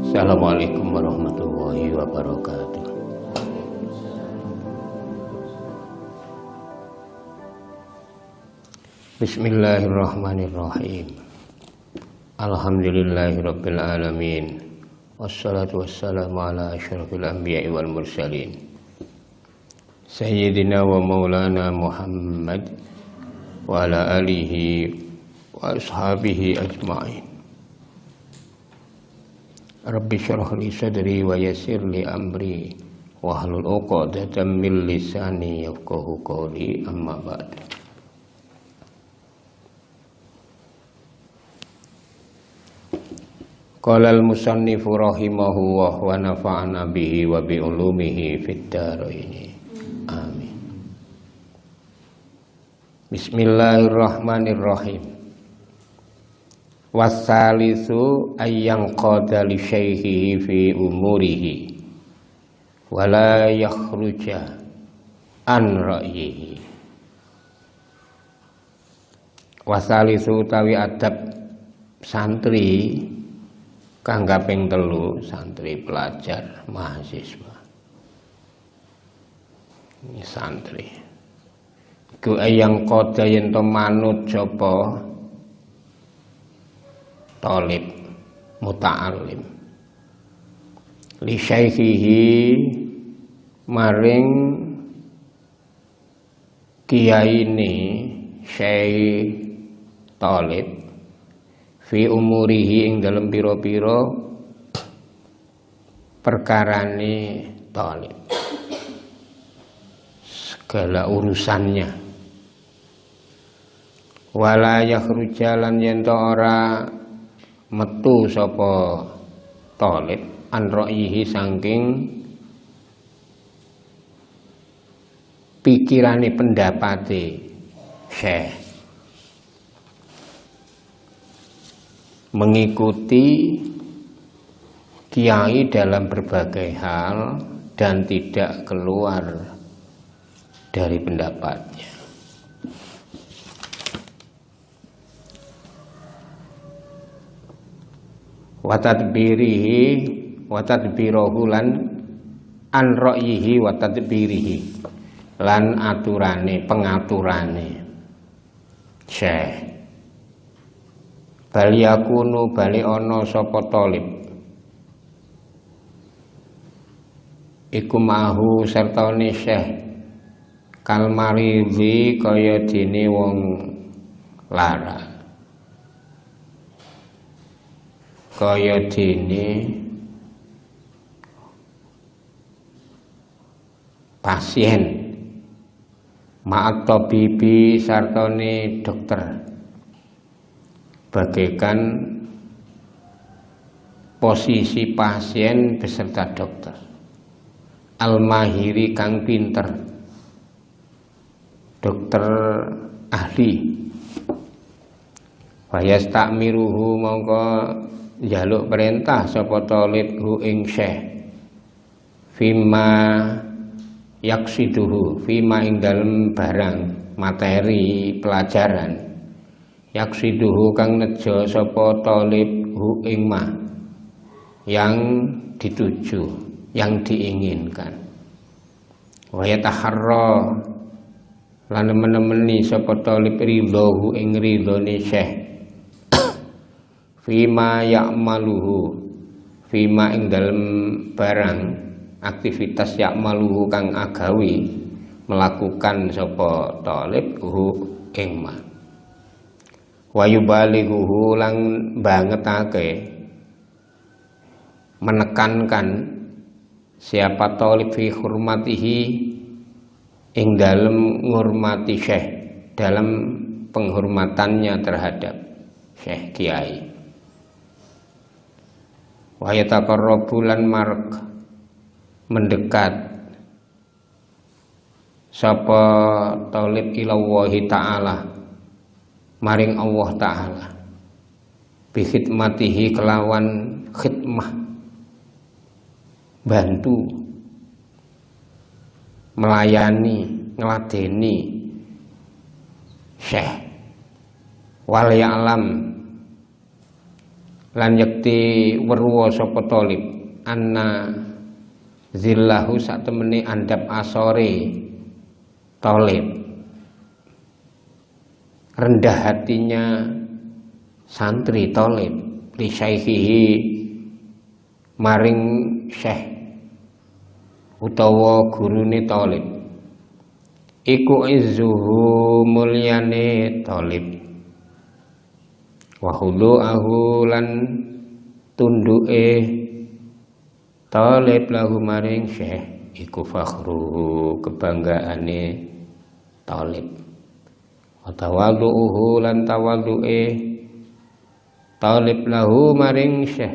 Assalamualaikum warahmatullahi wabarakatuh. Bismillahirrahmanirrahim. Alhamdulillahirabbil alamin. Wassalatu wassalamu ala asyrafil anbiya'i wal mursalin. Sayyidina wa maulana Muhammad wa ala alihi wa ashabihi ajma'in. Rabbi syrah li sadri wa yassir li amri wahlul 'uqdatam min lisani yafqahu qawli, amma ba'd. Qala al-musannifu rahimahullah wa nafa'ana bihi wa bi ulumihi fid dharain. Amin. Bismillahirrahmanirrahim. Wasalisu ayyang qada li syaihihi fi umurihi wala yakhruja an ra'yihi. Wasalisu tawi adab santri kang kaping 3, santri pelajar mahasiswa. Ini santri iku ayyang qada yen to manut sapa talib muta'allim li syaikhihi maring kiyaine syekh talib fi umurihi ing dalem pira-pira perkarane talib, segala urusannya. Wala yakhrujalan yen to ora metu sapa talib an ra'yihi saking pikirane pendapate syekh, mengikuti kiai dalam berbagai hal dan tidak keluar dari pendapatnya. Watadbirihi watadbirohu lan an ra'yihi watadbirihi lan aturane pengaturane syekh. Bali yakunu bali ana sapa talib iku mahu sertane syekh kal maridhi kaya dene wong lara, kaya dene pasien, ma'at tabibi sartane dokter, bagaikan posisi pasien beserta dokter, al-mahiri kang pinter, dokter ahli. Wa yastamiruhu mongko jaluk perintah sapa talib hu ing syekh fima yaksiduhu, fima ing dalem barang materi pelajaran, yaksiduhu kang nejo sapa talib hu ing ma yang dituju, yang diinginkan. Wa yataharra lan menemeni sapa talib ridho ing ridhone syekh fima ya'maluhu, fima ing dalem barang aktivitas ya'maluhu kang agawi melakukan sapa talib hu ing ma. Wa yubalighuhu lan bangetake menekankan siapa talib fi hurmatihi ing dalem ngurmati syekh, dalam penghormatannya terhadap syekh kiai. Wa yataqarrabu lan marq mendekat sapa talib ilallahi ta'ala maring Allah ta'ala bi khidmatihi kelawan khidmah, bantu melayani ngladeni syekh. Wal ya'lam lan yakti weruwa sapa talib anna zillahu sak temene andap asore talib, rendah hatinya santri talib li syaikhihi maring syekh utawa gurune talib, iku izzuhu mulyane talib, wa hudu'ahu lan tunduke talib lahu maring syekh iku fakhruhu kebanggaane talib, wa tawadhu'uhu lan tawadhu'e talib lahu maring syekh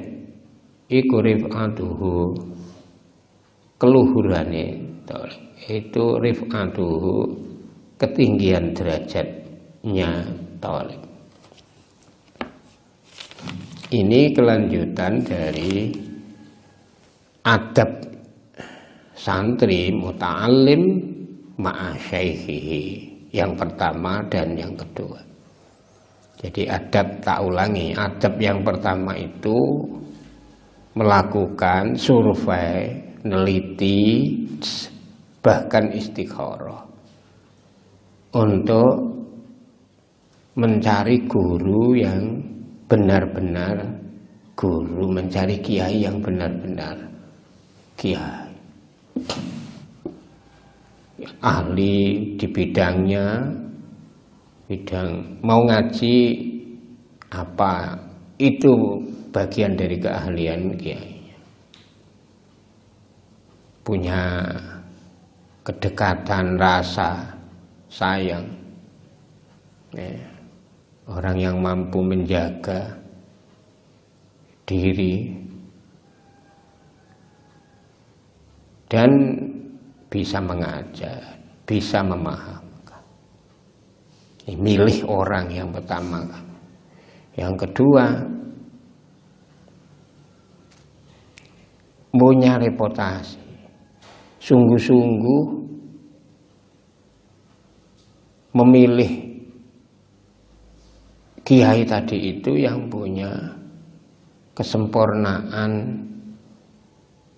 iku rif'atuhu keluhurane talib, itu rif'atuhu ketinggian derajatnya talib. Ini kelanjutan dari adab santri muta'allim ma'a syaikhihi yang pertama dan yang kedua. Jadi adab, tak ulangi, adab yang pertama itu melakukan survei, neliti, bahkan istikharah untuk mencari guru yang benar-benar guru, mencari kiai yang benar-benar kiai, ahli di bidangnya, bidang mau ngaji apa itu bagian dari keahlian kiai, punya kedekatan rasa sayang, orang yang mampu menjaga diri dan bisa mengajar, bisa memahamkan. Ini milih orang yang pertama. Yang kedua, punya reputasi, sungguh-sungguh memilih kiai tadi itu yang punya kesempurnaan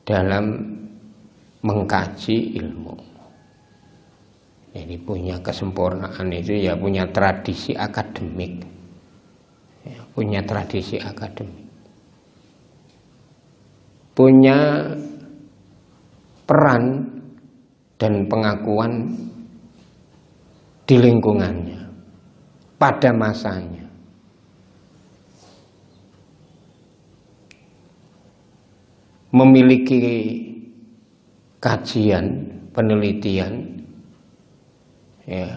dalam mengkaji ilmu. Jadi punya kesempurnaan itu ya punya tradisi akademik, ya, punya tradisi akademik, punya peran dan pengakuan di lingkungannya pada masanya. Memiliki kajian, penelitian, ya,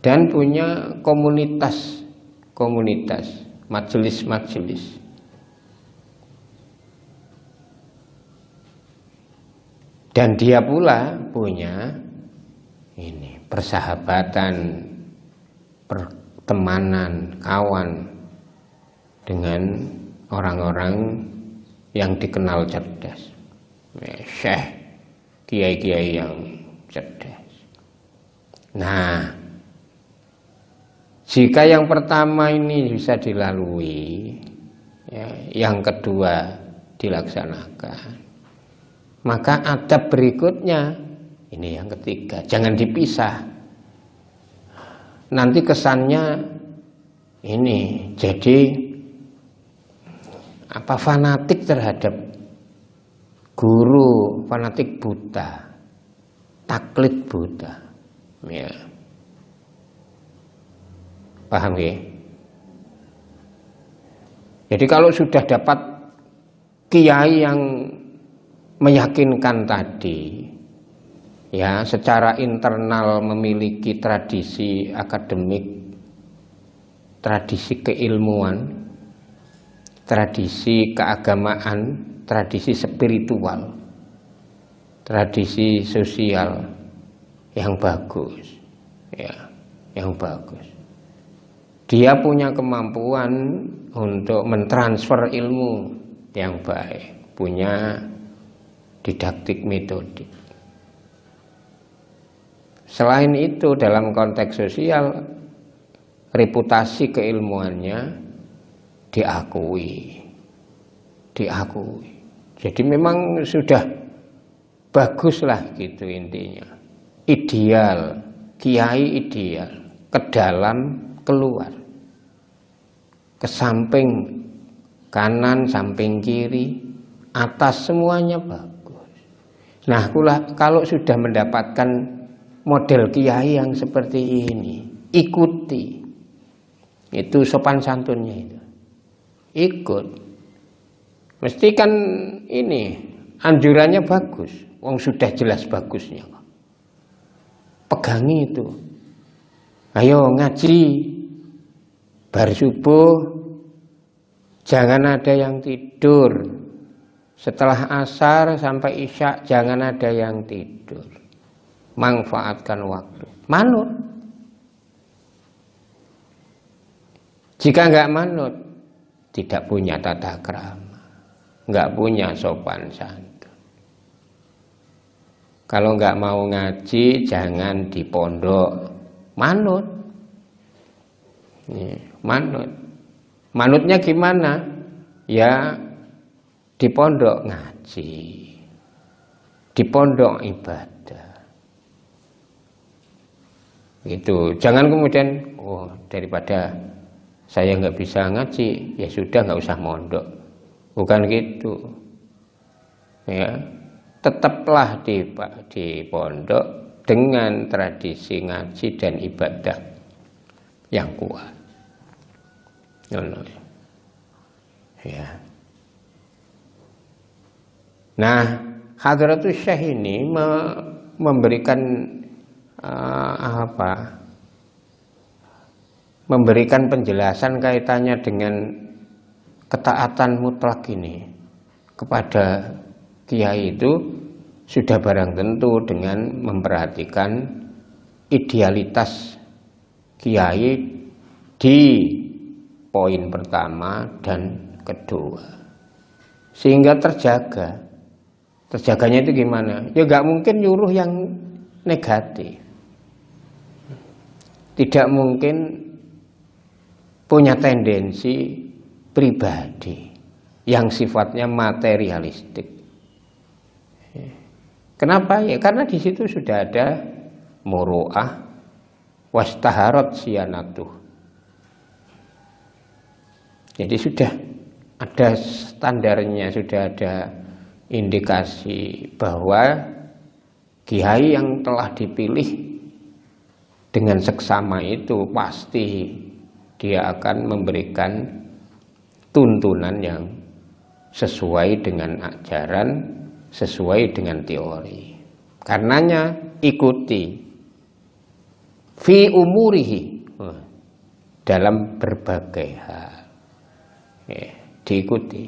dan punya komunitas, majelis. Dan dia pula punya ini persahabatan, pertemanan, kawan dengan orang-orang yang dikenal cerdas, syekh, kiai-kiai yang cerdas. Nah, jika yang pertama ini bisa dilalui, ya, yang kedua dilaksanakan, maka adab berikutnya ini yang ketiga, jangan dipisah. Nanti kesannya ini jadi fanatik terhadap guru, fanatik buta, taklid buta, ya. Paham ya? Jadi kalau sudah dapat kiai yang meyakinkan tadi, ya, secara internal memiliki tradisi akademik, tradisi keilmuan, tradisi keagamaan, tradisi spiritual, tradisi sosial yang bagus, ya, yang bagus. Dia punya kemampuan untuk mentransfer ilmu yang baik, punya didaktik metodik. Selain itu dalam konteks sosial, reputasi keilmuannya diakui. Jadi memang sudah baguslah gitu intinya. Ideal, kiai ideal, ke dalam, keluar, ke samping kanan, samping kiri, atas, semuanya bagus. Nah, kalau sudah mendapatkan model kiai yang seperti ini, ikuti. Itu sopan santunnya itu. Ikut. Mesti kan ini anjurannya bagus. Wong sudah jelas bagusnya. Pegangi itu. Ayo ngaji. Bar subuh jangan ada yang tidur. Setelah asar sampai isya jangan ada yang tidur. Manfaatkan waktu. Manut. Jika enggak manut, tidak punya tata krama, enggak punya sopan santun. Kalau enggak mau ngaji, jangan di pondok. Manut. Manut. Manutnya gimana? Ya di pondok ngaji, di pondok ibadah. Gitu. Jangan kemudian, daripada saya nggak bisa ngaji, ya sudah nggak usah mondok. Bukan gitu. Ya, tetaplah di pondok dengan tradisi ngaji dan ibadah yang kuat. Ya. Nah, Hadratus Syekh ini memberikan memberikan penjelasan kaitannya dengan ketaatan mutlak ini kepada kiai itu sudah barang tentu dengan memperhatikan idealitas kiai di poin pertama dan kedua, sehingga terjaganya itu gimana? Ya nggak mungkin nyuruh yang negatif, tidak mungkin punya tendensi pribadi yang sifatnya materialistik. Kenapa? Ya karena di situ sudah ada muru'ah wastaharat siyanatuh. Jadi sudah ada standarnya, sudah ada indikasi bahwa kiai yang telah dipilih dengan seksama itu pasti dia akan memberikan tuntunan yang sesuai dengan ajaran, sesuai dengan teori. Karenanya ikuti fi umurihi, dalam berbagai hal. Diikuti.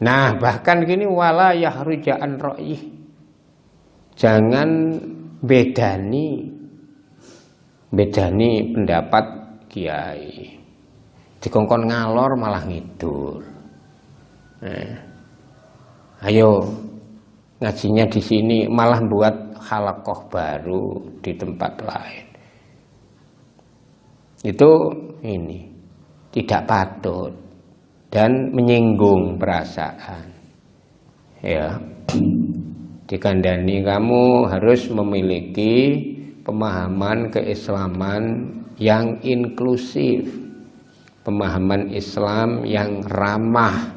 Nah, bahkan gini, wala yahruja an ra'yih. Jangan bedani pendapat kiai. Dikongkon ngalor malah ngidul. Ayo ngajinya di sini malah buat halaqah baru di tempat lain. Itu ini tidak patut dan menyinggung perasaan. Ya, dikandani kamu harus memiliki pemahaman keislaman yang inklusif, pemahaman Islam yang ramah,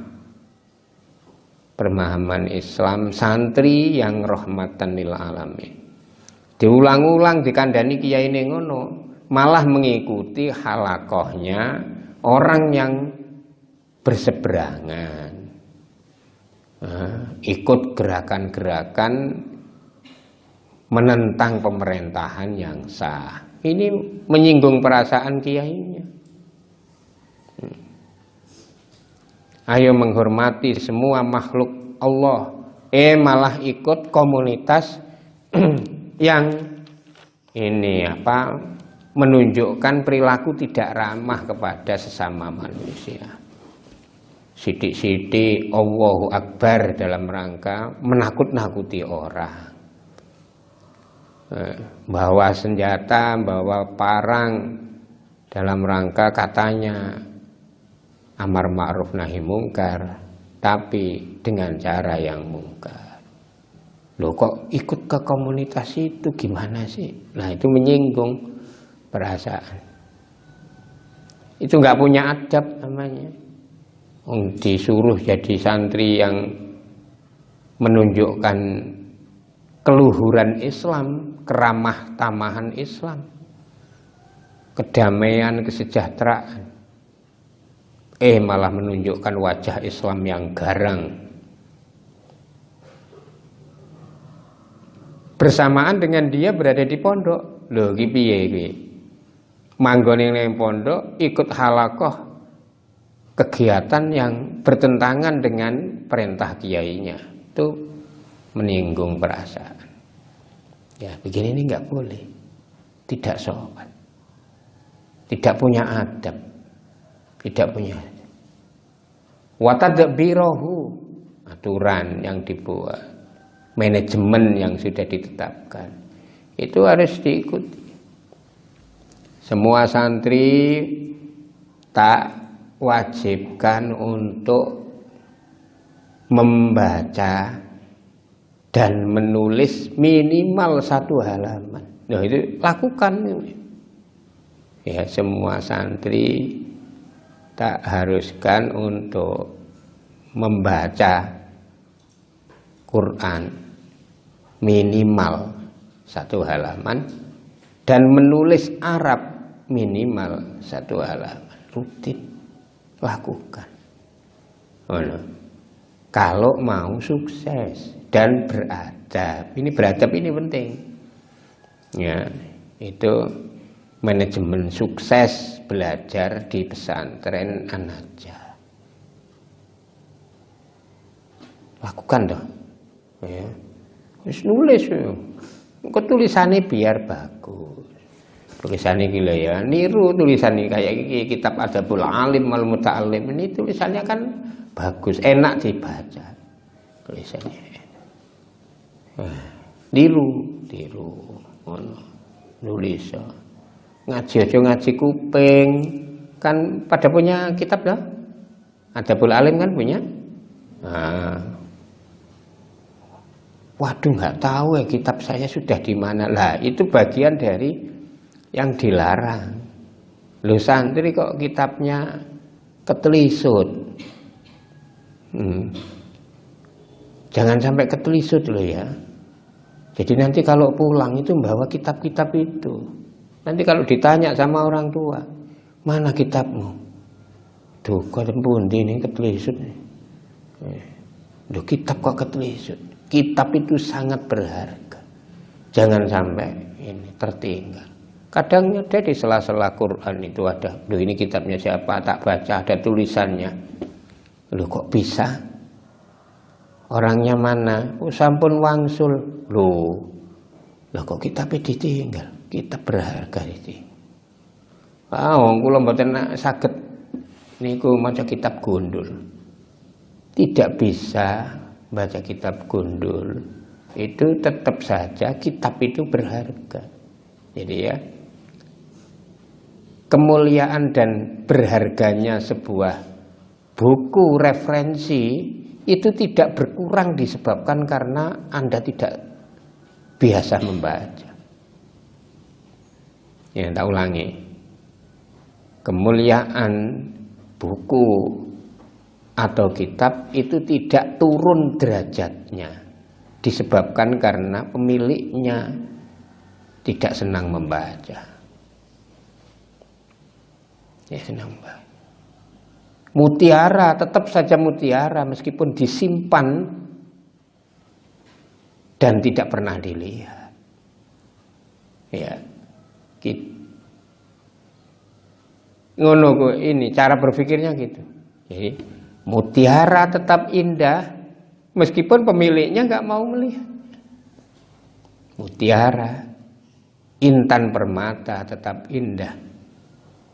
pemahaman Islam santri yang rahmatan lil alamin. Diulang-ulang dikandani kiai ini ngono, malah mengikuti halaqahnya orang yang berseberangan, ikut gerakan-gerakan menentang pemerintahan yang sah. Ini menyinggung perasaan kiainya. Ayo menghormati semua makhluk Allah, malah ikut komunitas yang ini menunjukkan perilaku tidak ramah kepada sesama manusia. Sidik-sidik Allahu Akbar dalam rangka menakut-nakuti orang. Bawa senjata, bawa parang dalam rangka katanya amar ma'ruf nahi mungkar, tapi dengan cara yang mungkar. Loh kok ikut ke komunitas itu gimana sih? Nah itu menyinggung perasaan. Itu nggak punya adab namanya. Disuruh jadi santri yang menunjukkan keluhuran Islam, keramah tamahan Islam, kedamaian, kesejahteraan. Malah menunjukkan wajah Islam yang garang. Bersamaan dengan dia berada di pondok. Lho iki piye iki? Manggone ning pondok ikut halakoh kegiatan yang bertentangan dengan perintah kiainya. Itu menyinggung perasaan. Ya, begini ini enggak boleh. Tidak sopan. Tidak punya adab. Tidak punya adab. Wa tadbirahu, aturan yang dibuat, manajemen yang sudah ditetapkan, itu harus diikuti. Semua santri tak wajibkan untuk membaca dan menulis minimal 1 halaman. Nah itu lakukan. Ya, semua santri tak haruskan untuk membaca Quran minimal 1 halaman dan menulis Arab minimal 1 halaman. Rutin lakukan. Kalau mau sukses dan beradab. Ini beradab ini penting. Ya, itu manajemen sukses belajar di pesantren An-Najah. Lakukan toh. Ya. Wis nulis yo. Kok tulisannya biar bagus. Tulisannya gila ya, niru tulisannya kayak kitab Adabul Alim wal Muta'allim. Ini tulisannya kan bagus, enak dibaca. Tulisannya. Niru ngono. Nulis. Ngaji aja ngaji kuping. Kan pada punya kitab dah. Adabul Alim kan punya. Nah. Waduh, nggak tahu ya kitab saya sudah di mana. Lah, itu bagian dari yang dilarang. Lu santri kok kitabnya ketelisut. Jangan sampai ketelisut loh ya. Jadi nanti kalau pulang itu membawa kitab-kitab itu. Nanti kalau ditanya sama orang tua, mana kitabmu? Duh, kok pundi ini ketelisut. Duh, kitab kok ketelisut. Kitab itu sangat berharga. Jangan sampai ini tertinggal. Kadang ada di sela-sela Quran itu ada, loh ini kitabnya siapa, tak baca, ada tulisannya. Loh kok bisa? Orangnya mana? Oh sampun wangsul. Loh kok kitabnya ditinggal? Kitab berharga itu. Kula mboten saged niku maca kitab gundul. Tidak bisa baca kitab gundul. Itu tetap saja kitab itu berharga. Jadi ya, kemuliaan dan berharganya sebuah buku referensi itu tidak berkurang disebabkan karena Anda tidak biasa membaca. Ya, tak ulangi. Kemuliaan buku atau kitab itu tidak turun derajatnya disebabkan karena pemiliknya tidak senang membaca. Ya, senang membaca. Mutiara tetap saja mutiara meskipun disimpan dan tidak pernah dilihat. Ya, ngono kok ini cara berpikirnya gitu. Jadi mutiara tetap indah meskipun pemiliknya nggak mau melihat. Mutiara, intan permata tetap indah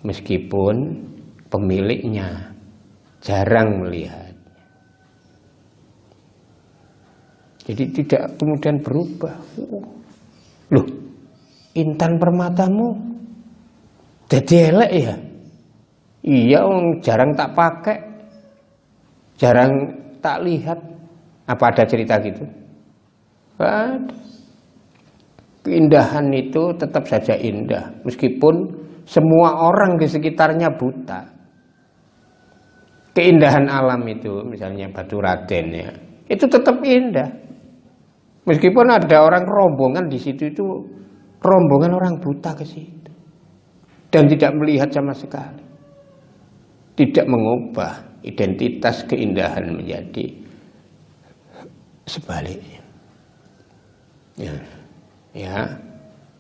meskipun pemiliknya jarang melihat. Jadi tidak kemudian berubah. Loh, intan permatamu Jadi elek ya. Iya, jarang tak pakai, jarang tak lihat. Apa ada cerita gitu? Ada. Keindahan itu tetap saja indah, meskipun semua orang di sekitarnya buta. Keindahan alam itu, misalnya Batu Raden ya, itu tetap indah. Meskipun ada orang rombongan di situ, itu rombongan orang buta ke situ dan tidak melihat sama sekali. Tidak mengubah identitas keindahan menjadi sebaliknya. Ya.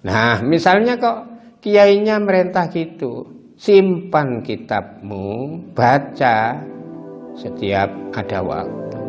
Nah, misalnya kok kiainya merintah gitu, simpan kitabmu, baca setiap ada waktu.